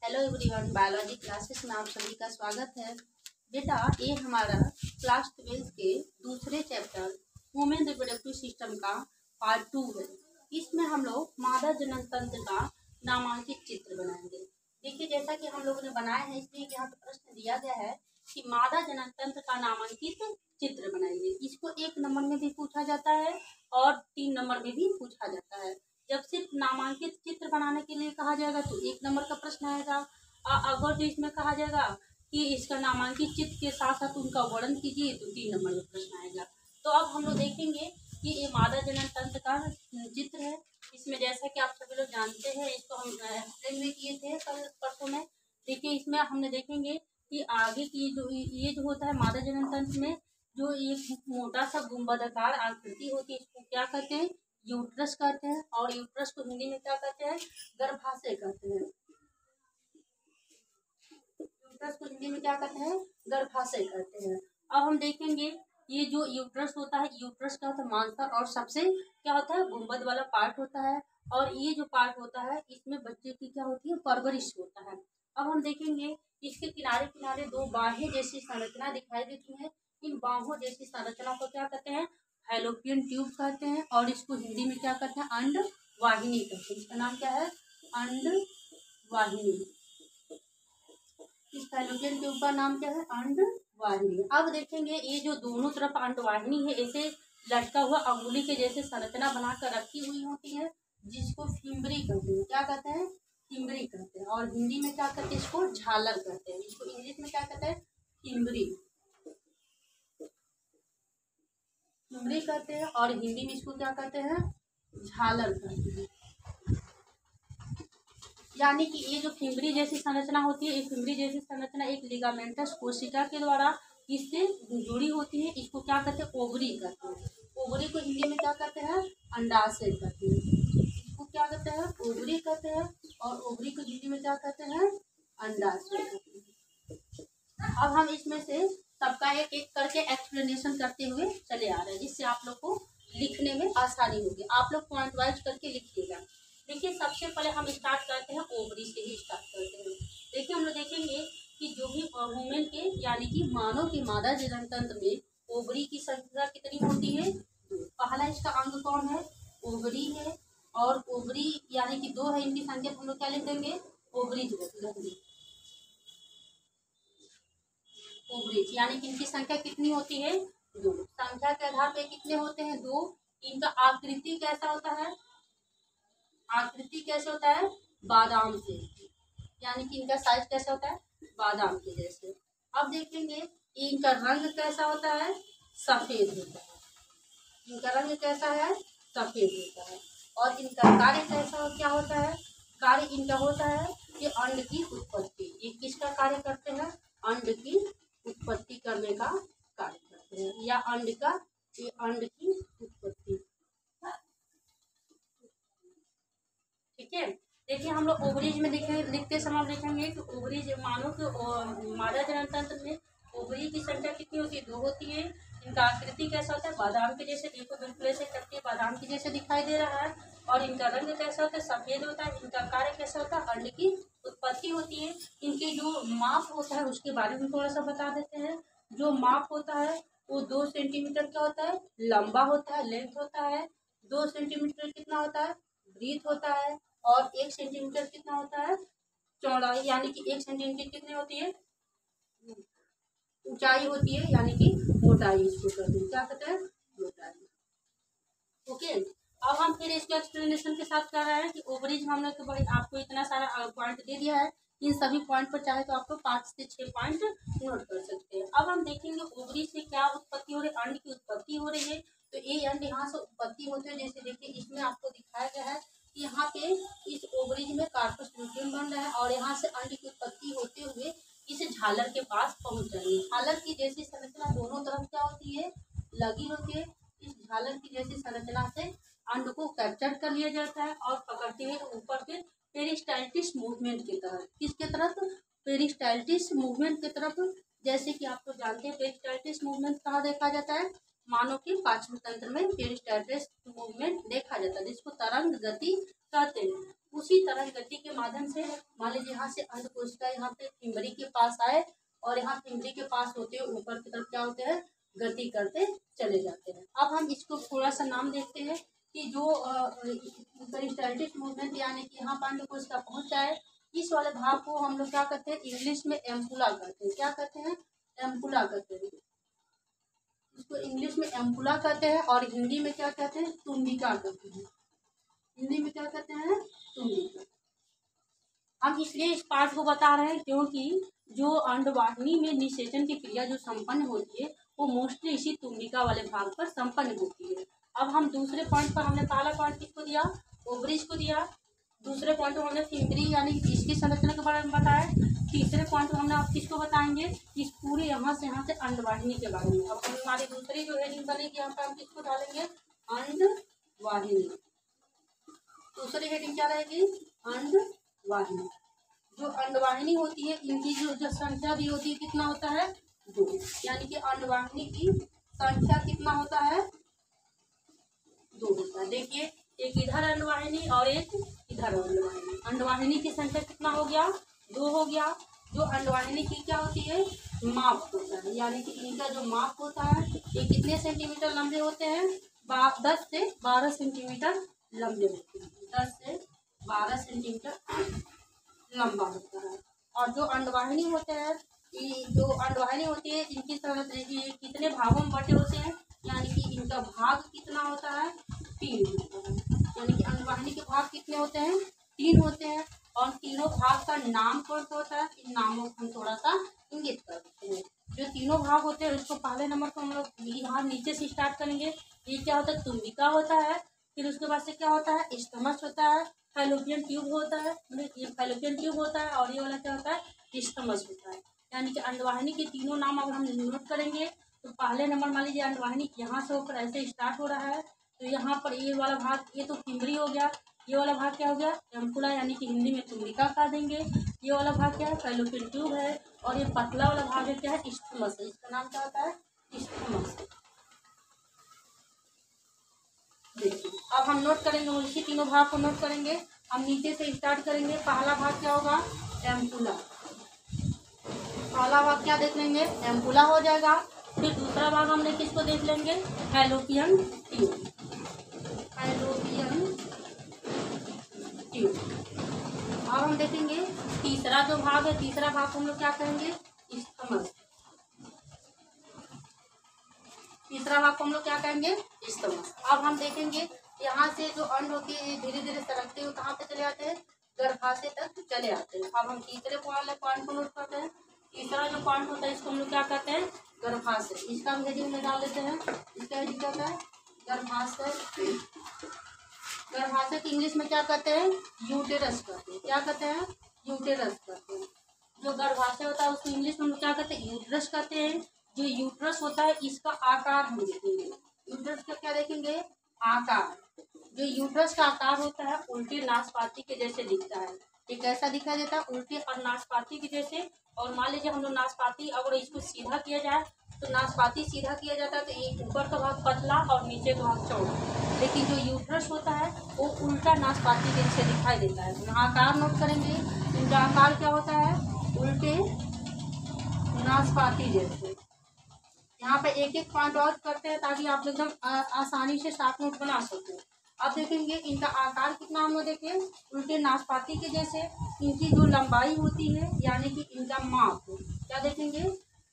Hello everyone, biology classes में आप सभी का स्वागत है। बेटा, ये हमारा क्लास 12 के दूसरे चैप्टर ह्यूमन रिप्रोडक्टिव सिस्टम का पार्ट 2 है। इसमें हम लोग मादा जनन तंत्र का नामांकित चित्र बनाएंगे। देखिए, जैसा कि हम लोगों ने बनाया है, इसलिए यहाँ पे प्रश्न दिया गया है कि मादा जनन तंत्र का नामांकित चित्र बनाइए। इसको 1 नंबर में भी पूछा जाता है और 3 नंबर में भी पूछा जाता है। जब सिर्फ नामांकित चित्र बनाने के लिए कहा जाएगा तो 1 नंबर का प्रश्न आएगा। अगर जो इसमें कहा जाएगा कि इसका नामांकित चित्र के साथ साथ उनका वर्णन कीजिए तो 3 नंबर में प्रश्न आएगा। तो अब हम लोग देखेंगे कि ये मादा जनन तंत्र का चित्र है। इसमें जैसा कि आप सभी लोग जानते हैं, इसको हम एक्सप्लेन भी किए थे कल परसों में। देखिए, इसमें हमने देखेंगे कि आगे की ये जो होता है मादा जनन तंत्र में, जो एक मोटा सा गुंबदाकार आकृति होती है, इसको क्या कहते हैं? यूट्रस कहते हैं। और यूट्रस को हिंदी में क्या कहते हैं? गर्भाशय कहते हैं। यूट्रस को हिंदी में क्या कहते हैं? गर्भाशय कहते हैं। अब हम देखेंगे ये जो यूट्रस होता है, यूट्रस क्या होता है? मांसल और सबसे क्या होता है? गुंबद वाला पार्ट होता है। और ये जो पार्ट होता है, इसमें बच्चे की क्या होती है? परवरिश होता है। अब हम देखेंगे इसके किनारे किनारे 2 बाहें जैसी संरचना दिखाई देती है। इन बाहों जैसी संरचना को क्या कहते हैं? फैलोपियन ट्यूब कहते हैं। और इसको हिंदी में क्या कहते हैं? अंडवाहिनी कहते हैं। इसका नाम क्या है? अंडवाहिनी। इस फैलोपियन ट्यूब का नाम क्या है? अंडवाहिनी। अब देखेंगे ये जो दोनों तरफ अंडवाहिनी है, ऐसे लटका हुआ अंगुली के जैसे संरचना बनाकर रखी हुई होती है, जिसको फिम्बरी कहते हैं। क्या कहते हैं? फिम्बरी कहते हैं। और हिंदी में क्या कहते हैं? इसको झालर कहते हैं। इसको इंग्लिश में क्या कहते हैं? फिम्बरी कहते हैं। और हिंदी में इसको क्या कहते हैं? झालर कहते हैं। यानी कि ये जो फिम्बरी जैसी संरचना होती है, ये फिम्बरी जैसी संरचना एक लिगामेंटस कोशिका के द्वारा इससे जुड़ी होती है। इसको क्या कहते हैं? ओवरी कहते हैं। ओवरी को हिंदी में क्या कहते हैं? अंडाशय कहते हैं। इसको क्या कहते हैं? ओवरी कहते हैं। और ओवरी को हिंदी में क्या कहते हैं? अंडाशय कहते हैं। अब हम इसमें से सबका एक एक करके एक्सप्लेनेशन करते हुए चले आ रहे हैं, जिससे आप लोग को लिखने में आसानी होगी। आप लोग पॉइंट वाइज करके लिखिएगा। देखिए, सबसे पहले हम स्टार्ट करते हैं ओवरी से ही स्टार्ट करते हैं। देखिए, हम लोग देखेंगे कि जो भी ह्यूमन के यानी कि मानव के मादा जनन तंत्र में ओवरी की संख्या कितनी होती है? 2। पहला इसका अंग कौन है? ओवरी है। और ओवरी यानी कि 2 है, इनकी संख्या हम लोग क्या लिख देंगे? ओवरीज लिखेंगे। ओवरीज यानी कि इनकी संख्या कितनी होती है? 2। संख्या के आधार पे कितने होते हैं? 2। इनका आकृति कैसा होता है? आकृति कैसे होता है? बादाम से। यानी कि इनका साइज कैसा होता है? बादाम के जैसे। अब देखेंगे इनका रंग कैसा होता है? सफेद होता है। इनका रंग कैसा है? सफेद होता है। और इनका कार्य कैसा क्या होता है? कार्य इनका होता है कि अंड की उत्पत्ति। ये किसका कार्य करते हैं? अंड की उत्पत्ति करने का कार्य करते हैं। या अंड की उत्पत्ति। ठीक है। देखिए, हम लोग ओवरीज में लिखते समय देखेंगे कि ओवरीज मानो कि मादा जनन तंत्र में ओवरी की संख्या कितनी होती है? 2 होती है। इनका आकृति कैसा होता है? बादाम के जैसे। देखो, बिल्कुल ऐसे करके बादाम के जैसे दिखाई दे रहा है। और इनका रंग कैसा होता है? सफेद होता है। इनका कार्य कैसा होता है? अंड की उत्पत्ति होती है। इनके जो माप होता है उसके बारे में थोड़ा सा बता देते हैं। जो माप होता है वो 2 सेंटीमीटर का होता है, लंबा होता है, लेंथ होता है। 2 सेंटीमीटर कितना होता है? ब्रीथ होता है। और 1 सेंटीमीटर कितना होता है? चौड़ाई। यानी कि 1 सेंटीमीटर कितनी होती है? ऊंचाई होती है। यानी कि मोटाई इसको कहते हैं। क्या कहते हैं? मोटाई। ओके। अब हम फिर इसके एक्सप्लेनेशन के साथ कर रहे हैं कि ओवरीज में हम लोग आपको इतना सारा पॉइंट दे दिया है। इन सभी पॉइंट पर चाहे तो आपको 5 से 6 पॉइंट नोट कर सकते हैं। अब हम देखेंगे ओवरी से क्या उत्पत्ति हो रही है? अंड की उत्पत्ति हो रही है। तो ये अंड यहाँ से उत्पत्ति होते हैं। जैसे देखिए, इसमें आपको दिखाया गया है कि यहाँ पे इस ओवरीज में कार्पस ल्यूटियम बन रहा है और यहाँ से अंड की उत्पत्ति होते हुए इस झालर के पास पहुंच जाएंगे। झालर की जैसी संरचना दोनों तरफ क्या होती है? लगी होती है। इस झालर की जैसी संरचना से अंड को कैप्चर कर लिया जाता है और पकड़ते हुए ऊपर के पेरिस्टाइटिस मूवमेंट की तरफ। किसके तरफ? पेरिस्टाइटिस मूवमेंट की तरफ। जैसे कि आपको जानते हैं पेरिस्टाइटिस मूवमेंट कहाँ देखा जाता है? मानव के पाचन तंत्र में पेरिस्टाल्टिस मूवमेंट देखा जाता है, जिसको तरंग गति कहते हैं। उसी तरंग गति के माध्यम से मान लीजिए यहाँ से अंडकोशिका यहाँ पे पिंबरी के पास आए और यहाँ पिंबरी के पास होते हुए ऊपर की तरफ क्या होते हैं, गति करते चले जाते हैं। अब हम इसको थोड़ा सा नाम देखते हैं कि जो पेरिस्टाल्टिस मूवमेंट यानी कि यहाँ पर अंडकोशिका पहुंच जाए, इस वाले भाग को हम लोग क्या कहते हैं, इंग्लिश में एम्पुला कहते हैं। क्या कहते हैं, एम्पुला कहते हैं। इसको इंग्लिश में एम्पुला कहते हैं और हिंदी में क्या कहते हैं, तुंबिका कहते हैं। हिंदी में क्या कहते हैं, तुंबिका। हम इसलिए इस पार्ट को बता रहे हैं क्योंकि जो अंडवाहिनी में निषेचन की क्रिया जो संपन्न होती है वो मोस्टली इसी तुंबिका वाले भाग पर संपन्न होती है। अब हम दूसरे पॉइंट पर, हमने पहला पॉइंट किसको दिया, ओवरीज को दिया। दूसरे पॉइंट में हमने पिंपरी यानी इसकी संरचना के बारे में बताया। तीसरे पॉइंट में हमने आप किसको बताएंगे, इस पूरे यहाँ से अंडवाहिनी के बारे में। अब हमारी दूसरी जो हेडिंग बनेगी यहाँ पर हम किसको डालेंगे, अंडवाहिनी। दूसरी हेडिंग क्या रहेगी, अंडवाहिनी। जो अंडवाहिनी होती है इनकी जो संख्या भी होती है कितना होता है, 2। यानी कि अंडवाहिनी की संख्या कितना होता है, 2 होता है। देखिए एक इधर अंडवाहिनी और एक इधर अंडवाहिनी। अंडवाहिनी की संख्या कितना हो गया, 2 हो गया। जो अंडवाहिनी की क्या होती है, माप होता है, यानी कि इनका जो माप होता है ये कितने सेंटीमीटर लंबे होते हैं, 10 से 12 सेंटीमीटर लंबे होते हैं। 10 से 12 सेंटीमीटर लंबा होता है। और जो अंडवाहिनी होते हैं, जो अंडवाहिनी होती है इनकी ये कितने भागों में बटे होते हैं, यानी कि इनका भाग कितना होता है, 3 होता है। यानी कि अंडवाहिनी के भाग कितने होते हैं, 3 होते हैं। और तीनों भाग का नाम कौन सा होता है, इन नामों को हम थोड़ा सा इंगित करते हैं। जो तीनों भाग होते हैं उसको पहले नंबर को हम लोग यहाँ नीचे से स्टार्ट करेंगे। ये क्या होता है, तुंबिका होता है। फिर उसके बाद से क्या होता है, स्टमच होता है, फैलोपियन ट्यूब होता है, ये फैलोपियन ट्यूब होता है, और ये वाला क्या होता है, स्टमच होता है। यानी कि अंडवाहिनी के तीनों नाम अगर हम नोट करेंगे तो पहले नंबर मान लीजिए अंडवाहिनी यहाँ से होकर ऐसे स्टार्ट हो रहा है, तो यहाँ पर ये वाला भाग, ये तो पिंबरी हो गया। ये वाला भाग क्या हो गया, एम्पुला, यानी कि हिंदी में तुंबिका कह देंगे। ये वाला भाग क्या है, फैलोपियन ट्यूब है। और ये पतला वाला भाग है क्या है, स्टमच है। इसका नाम क्या होता है, स्टमच। देखिए अब हम नोट करेंगे, उसी तीनों भाग को नोट करेंगे। हम नीचे से स्टार्ट करेंगे। पहला भाग क्या होगा, एम्पुला। पहला भाग क्या देख लेंगे, एम्पुला हो जाएगा। फिर दूसरा भाग हमने किसको देख लेंगे, फैलोपियन ट्यूब। Fallopian tube. अब हम देखेंगे तीसरा जो भाग है, तीसरा भाग को हम लोग क्या कहेंगे, स्टमच। तीसरा भाग को हम लोग क्या कहेंगे, स्टमच। अब हम देखेंगे यहाँ से जो अंड होती है धीरे धीरे सरकते हुए कहाँ पे चले आते हैं, गर्भाशय तक चले आते हैं। अब हम तीसरे पॉइंट को नोट करते हैं। तीसरा जो पॉइंट होता है इसको हम लोग क्या कहते हैं, गर्भाशय। इसका भी हेडिंग में डाल देते हैं। इसका हेडिंग क्या होता है, गर्भाशय। गर्भाशय की इंग्लिश में क्या कहते हैं, यूटेरस कहते हैं। क्या कहते हैं, यूटेरस कहते हैं। जो गर्भाशय होता है उसको इंग्लिश में हम लोग क्या कहते हैं, यूटेरस कहते हैं। जो यूट्रस होता है इसका आकार हम देखेंगे। यूट्रस का क्या देखेंगे, आकार। जो यूट्रस का आकार होता है उल्टे नाशपाती के जैसे दिखता है। ये कैसा दिखाई देता है, उल्टे और नाशपाती के जैसे। और मान लीजिए हम लोग नाशपाती अगर इसको सीधा किया जाए तो नाशपाती सीधा किया जाता है तो ये ऊपर का भाग पतला और नीचे का भाग चौड़ा। लेकिन जो यूट्रस होता है वो उल्टा नाशपाती के जैसे दिखाई देता है। यहाँ आकार नोट करेंगे, इनका आकार क्या होता है, उल्टे नाशपाती जैसे। यहाँ पे एक एक पॉइंट और करते हैं ताकि आप एकदम आसानी से साफ नोट बना सकें। अब देखेंगे इनका आकार कितना हम लोग देखें, उल्टे नाशपाती के जैसे। इनकी जो लंबाई होती है यानी कि इनका माप, क्या देखेंगे,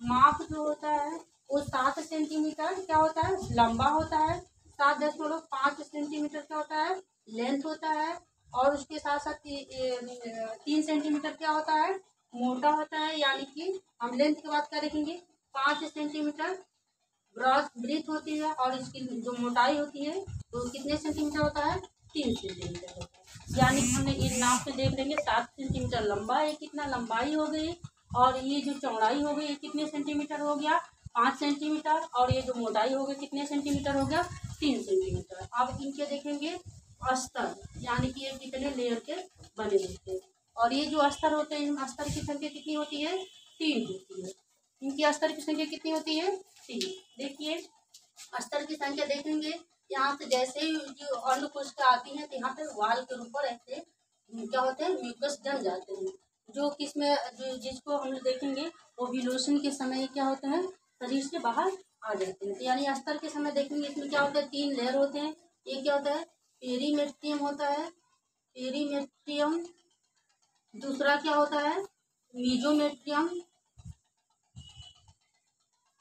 माप जो होता है वो 7 सेंटीमीटर क्या होता है, लंबा होता है। 7.5 सेंटीमीटर क्या होता है, लेंथ होता है। और उसके साथ साथ 3 सेंटीमीटर क्या होता है, मोटा होता है। यानी कि हम लेंथ की बात क्या देखेंगे, 5 सेंटीमीटर ब्रीथ होती है। और इसकी जो मोटाई होती है तो कितने सेंटीमीटर होता है, 3 सेंटीमीटर होता है। यानी कि हमने ये नाप में देख लेंगे 7 सेंटीमीटर लंबा है, कितना लंबाई हो गई। और ये जो चौड़ाई हो गई ये कितने सेंटीमीटर हो गया, 5 सेंटीमीटर। और ये जो मोटाई हो गई कितने सेंटीमीटर हो गया, 3 सेंटीमीटर। अब इनके देखेंगे अस्तर, यानी कि ये कितने लेयर के बने होते हैं। और ये जो अस्तर होते हैं, अस्तर की संख्या कितनी होती है, 3 होती है। इनकी अस्तर की संख्या कितनी होती है, 3। देखिए अस्तर की संख्या देखेंगे, यहाँ से जैसे ही जो अंडकोशिका आती है तो यहाँ पे वाल के ऊपर ऐसे क्या होते हैं, म्यूकस जम जाते हैं, जो किसमें जो जिसको हम देखेंगे ओव्यूलेशन के समय क्या होते हैं, शरीर से बाहर आ जाते हैं। तो यानी अस्तर के समय देखेंगे इसमें क्या होता है, 3 लेयर होते हैं। ये क्या होता है, पेरीमेट्रियम होता है, पेरीमेट्रियम। दूसरा क्या होता है, मीजोमेट्रियम।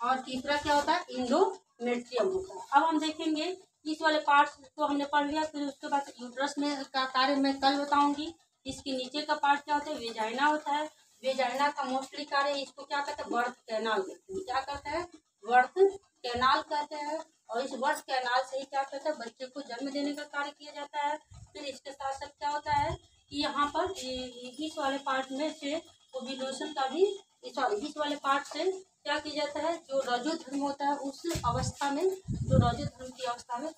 और तीसरा क्या होता है, इंडोमेट्रियम होता है। अब हम देखेंगे इस वाले पार्ट्स को हमने पढ़ लिया, फिर उसके बाद यूट्रस में का कार्य मैं कल बताऊंगी। इसके नीचे का पार्ट क्या होता है, वेजाइना होता है। वेजाइना का मोस्टली कार्य इसको क्या कहते हैं, बर्थ कैनाल कहते हैं। क्या कहते हैं, बर्थ कैनाल कहते हैं। और इस बर्थ कैनाल से ही क्या कहते हैं, बच्चे को जन्म देने का कार्य किया जाता है। फिर इसके साथ साथ क्या होता है कि यहाँ पर इस वाले पार्ट में से ओव्यूलेशन का भी सॉरी इस वाले पार्ट से क्या किया जाता है, जो रजोधर्म होता है उस अवस्था में, जो रजोधर्म की अवस्था में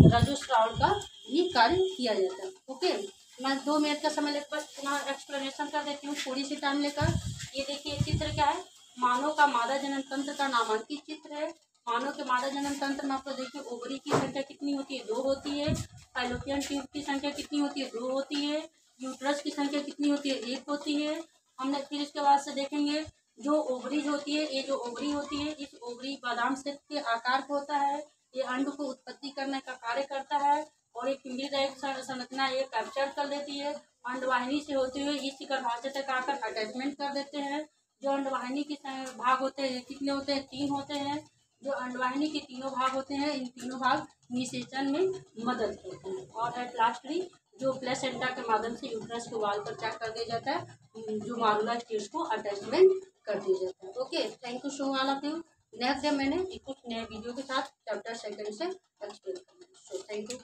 रजोस्राव का भी कार्य किया जाता है। ओके, मैं 2 मिनट का समय लेकर बस पुनः एक्सप्लेनेशन कर देती हूँ थोड़ी सी टाइम लेकर। ये देखिए चित्र क्या है, मानव का मादा जनन तंत्र का नामांकित चित्र है। मानव के मादा जनन तंत्र में आपको देखिए ओवरी की संख्या कितनी होती है, 2 होती है। फैलोपियन ट्यूब की संख्या कितनी होती है, 2 होती है। यूट्रस की संख्या कितनी होती है, 1 होती है। हमने फिर इसके बाद से देखेंगे जो ओवरीज होती है, ये जो ओवरी होती है, इस ओवरी बादाम सेट के आकार का होता है। ये अंड को उत्पत्ति करने का कार्य करता है और एक पिंगली रहित संरचना ये कैप्चर कर लेती है। अंडवाहिनी से होते हुए इस गर्भाशय तक आकर अटैचमेंट कर देते हैं। जो अंडवाहिनी के भाग होते हैं कितने होते हैं, 3 होते हैं। जो अंडवाहिनी के तीनों भाग होते हैं, इन तीनों भाग निषेचन में मदद करते हैं। और एट लास्टली जो प्लेसेंटा के माध्यम से यूट्रस के वाल पर क्या कर दिया जाता है, जो मारुला टिश्यू को अटैचमेंट कर दिया जाता है। Okay, thank you so all of you. Next day मैंने कुछ नए वीडियो के साथ चैप्टर 2 से एक्सप्लेन करना है। So thank you.